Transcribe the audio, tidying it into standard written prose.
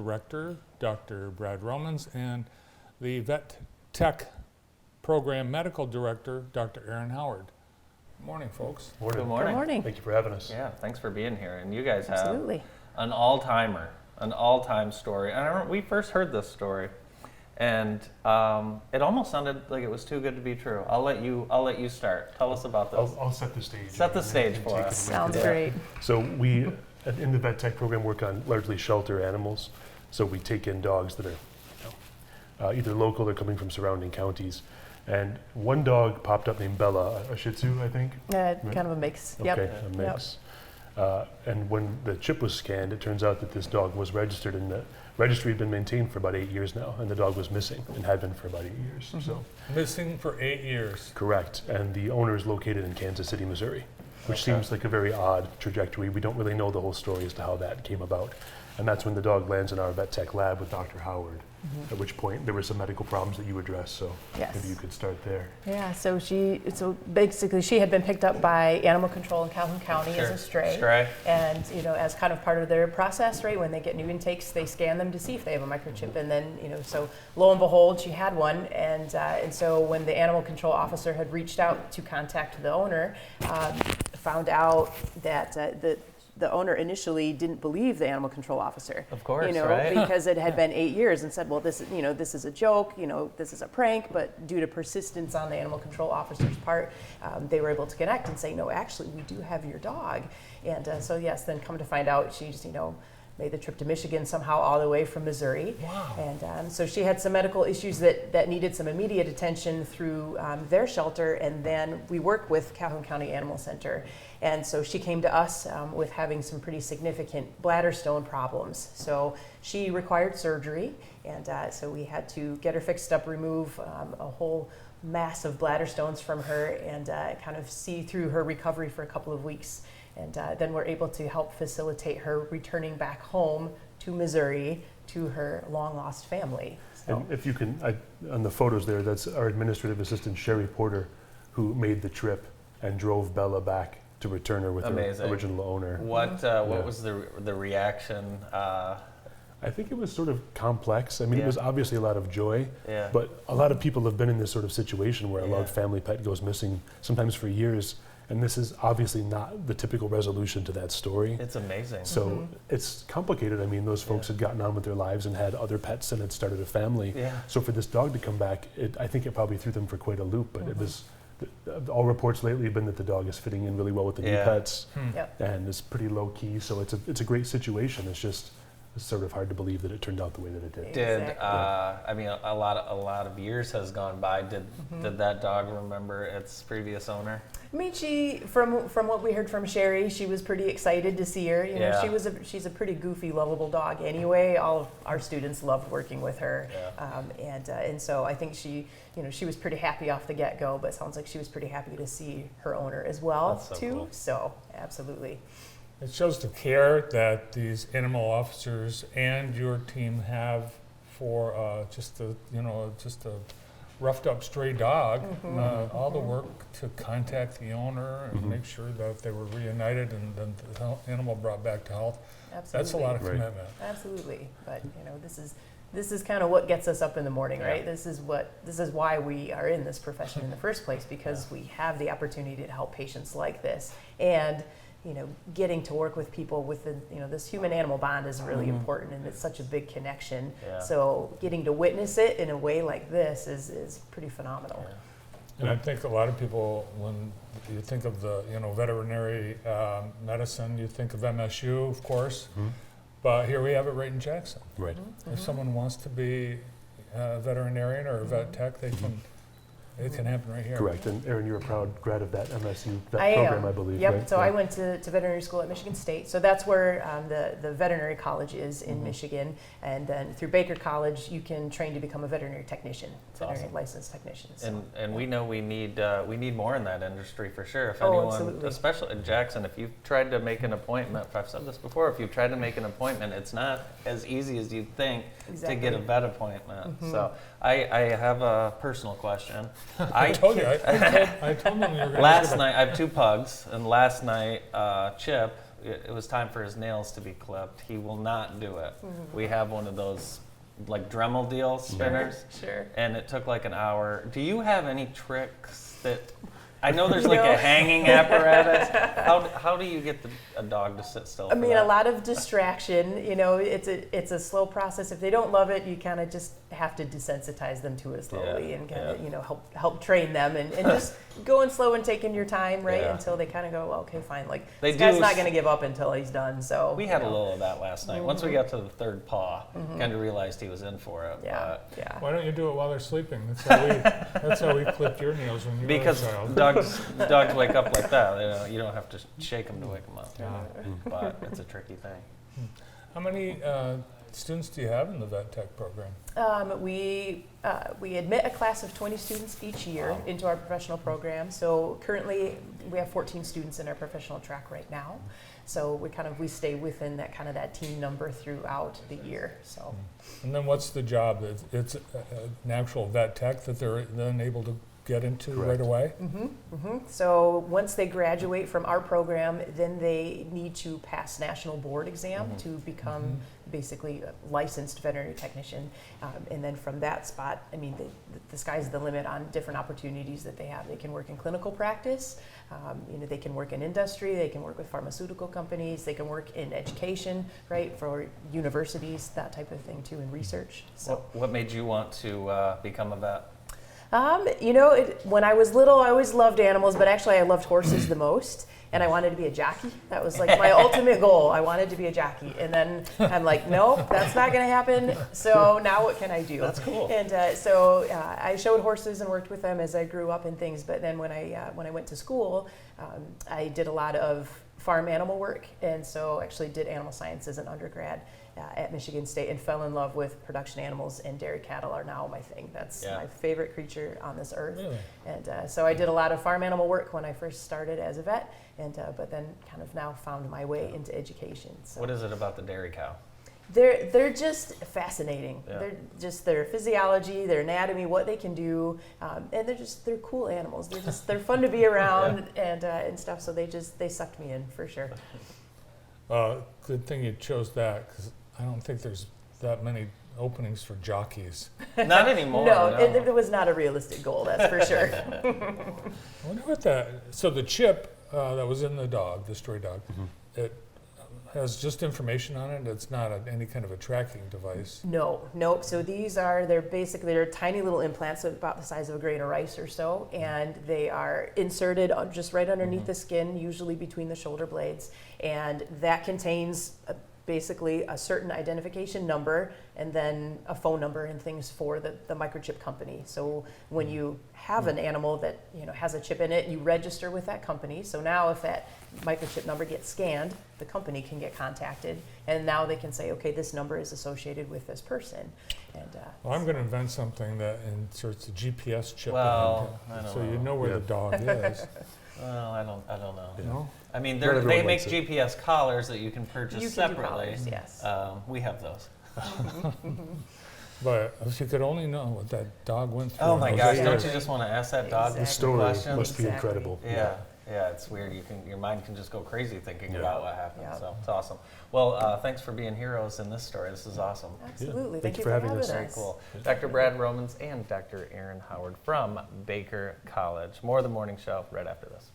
Director, Dr. Brad Romans, and the Vet Tech Program Medical Director, Dr. Erin Howard. Good morning, folks. Morning. Good morning. Good morning. Thank you for having us. Yeah, thanks for being here. And you guys have Absolutely. an all-timer, an all-time story. And I remember we first heard this story, and it almost sounded like it was too good to be true. I'll let you start. Tell us about this. I'll set the stage. Set the stage and for take us. it away from Sounds there. great. So we, in the vet tech program, work on largely shelter animals. So we take in dogs that are either local or coming from surrounding counties. And one dog popped up named Bella, a Shih Tzu, I think. Kind of a mix. Okay, Yep. a mix. And when the chip was scanned, it turns out that this dog was registered, and the registry had been maintained for about 8 years now, and the dog was missing and had been for about 8 years. So Missing for 8 years. correct. And the owner is located in Kansas City, Missouri, which Okay. seems like a very odd trajectory. We don't really know the whole story as to how that came about. And that's when the dog lands in our vet tech lab with Dr. Howard, at which point there were some medical problems that you addressed. So Yes. maybe you could start there. Yeah, so basically she had been picked up by animal control in Calhoun County as a stray. Stray. And, as kind of part of their process, right, when they get new intakes, they scan them to see if they have a microchip. And then, so lo and behold, she had one. And so when the animal control officer had reached out to contact the owner, found out that the owner initially didn't believe the animal control officer. Of course, right? Because it had been 8 years, and said, well, this is a joke, this is a prank. But due to persistence on the animal control officer's part, they were able to connect and say, no, actually, we do have your dog. And so yes, then come to find out, she's made the trip to Michigan somehow all the way from Missouri. Wow. And so she had some medical issues that needed some immediate attention through their shelter, and then we work with Calhoun County Animal Center. And so she came to us with having some pretty significant bladder stone problems. So she required surgery, and so we had to get her fixed up, remove a whole mass of bladder stones from her, and kind of see through her recovery for a couple of weeks. And then we're able to help facilitate her returning back home to Missouri to her long-lost family. So. And if you can, on the photos there, that's our administrative assistant, Sherry Porter, who made the trip and drove Bella back to return her with Amazing. her original owner. What was the reaction? I think it was sort of complex. I mean, Yeah. it was obviously a lot of joy, Yeah. but a lot of people have been in this sort of situation where a Yeah. loved family pet goes missing, sometimes for years, and this is obviously not the typical resolution to that story. It's amazing. So it's complicated. I mean, those folks Yeah. had gotten on with their lives and had other pets and had started a family. Yeah. So for this dog to come back, I think it probably threw them for quite a loop, but it was, all reports lately have been that the dog is fitting in really well with the new Yeah. pets, Yep. and it's pretty low key, so it's a great situation. It's sort of hard to believe that it turned out the way that it did. Did Exactly. I mean a lot of years has gone by. Did that dog remember its previous owner? I mean, she from what we heard from Sherry, she was pretty excited to see her. Yeah. She's a pretty goofy, lovable dog anyway. All of our students loved working with her, Yeah. and so I think she was pretty happy off the get go. But it sounds like she was pretty happy to see her owner as well That's so too. cool. So absolutely. It shows the care that these animal officers and your team have for just a roughed up stray dog. All the work to contact the owner and make sure that they were reunited and then the animal brought back to health. Absolutely. That's a lot of Right. commitment. Absolutely, but this is kind of what gets us up in the morning, right? Yeah. This is why we are in this profession in the first place, because we have the opportunity to help patients like this, and getting to work with people with this human animal bond is really important, and it's such a big connection. Yeah. So getting to witness it in a way like this is pretty phenomenal. And I think a lot of people, when you think of the veterinary medicine, you think of MSU, of course, but here we have it right in Jackson. Right. If someone wants to be a veterinarian or a vet tech, it can happen right here. Correct. And Erin, you're a proud grad of that MSU vet I program, am. I believe. Yep. Right? So Yeah. I went to veterinary school at Michigan State. So that's where the veterinary college is in Michigan. And then through Baker College, you can train to become a veterinary technician, veterinary awesome. licensed technician. So. And we know we need more in that industry for sure. If Oh, anyone, absolutely. especially in Jackson, if you've tried to make an appointment, I've said this before, if you've tried to make an appointment, it's not as easy as you'd think to get a vet appointment. So I have a personal question. I told you. I told them you were going to Last night, I have two pugs, and last night, Chip, it was time for his nails to be clipped. He will not do it. We have one of those like Dremel deal spinners, Sure. and it took like an hour. Do you have any tricks that? I know there's like a hanging apparatus. How do you get a dog to sit still? I mean, a lot of distraction. You know, it's a slow process. If they don't love it, you kind of just have to desensitize them to it slowly and kind of help train them and just going slow and taking your time, right, until they kind of go, well, okay, fine. Like this guy's not going to give up until he's done. So we had a little of that last night. Once we got to the third paw, kind of realized he was in for it. Yeah. Why don't you do it while they're sleeping? That's how we clipped your nails when you were a child. Because dogs wake up like that. You don't have to shake them to wake them up. But it's a tricky thing. How many students do you have in the vet tech program? We admit a class of 20 students each year into our professional program. So currently we have 14 students in our professional track right now. So we stay within that team number throughout the year. So. And then what's the job? It's an actual vet tech that they're then able to get into right away? So once they graduate from our program, then they need to pass national board exam to become basically a licensed veterinary technician. And then from that spot, I mean, the sky's the limit on different opportunities that they have. They can work in clinical practice, they can work in industry, they can work with pharmaceutical companies, they can work in education, right, for universities, that type of thing too, in research. So. What made you want to become a vet? When I was little, I always loved animals, but actually I loved horses the most. And I wanted to be a jockey. That was like my ultimate goal. I wanted to be a jockey. And then I'm like, nope, that's not going to happen. So now what can I do? That's cool. And so I showed horses and worked with them as I grew up and things. But then when I went to school, I did a lot of farm animal work. And so actually did animal science as an undergrad at Michigan State and fell in love with production animals, and dairy cattle are now my thing. That's my favorite creature on this earth. Really? And so I did a lot of farm animal work when I first started as a vet, and but then kind of now found my way into education. So. What is it about the dairy cow? They're just fascinating. Yeah. They're just their physiology, their anatomy, what they can do, and they're cool animals. They're fun to be around and stuff. So they sucked me in for sure. Good thing you chose that, because I don't think there's that many openings for jockeys. Not anymore. No. It was not a realistic goal, that's for sure. I wonder what so the chip that was in the dog, the stray dog, it has just information on it. It's not any kind of a tracking device. Nope. So they're tiny little implants, so about the size of a grain of rice or so, and they are inserted just right underneath the skin, usually between the shoulder blades, and that contains basically a certain identification number and then a phone number and things for the microchip company. So when you have an animal that has a chip in it, you register with that company. So now if that microchip number gets scanned, the company can get contacted, and now they can say, okay, this number is associated with this person. And well, I'm going to invent something that inserts a GPS chip Well, in I it, don't so you know. know where the dog is. Well, I don't know. No? I mean, Not everyone they make likes it. GPS collars that you can purchase you can do separately. collars, yes. We have those. But if you could only know what that dog went through. Oh in my those gosh! years. Don't you just want to ask that dog Exactly. The story questions? must be Exactly. incredible. Yeah, it's weird. Your mind can just go crazy thinking Yeah. about what happened. Yeah. So it's awesome. Well, thanks for being heroes in this story. This is awesome. Absolutely. Thank Thank you you for having us. Very cool. Dr. Brad Romans and Dr. Erin Howard from Baker College. More of the morning show right after this.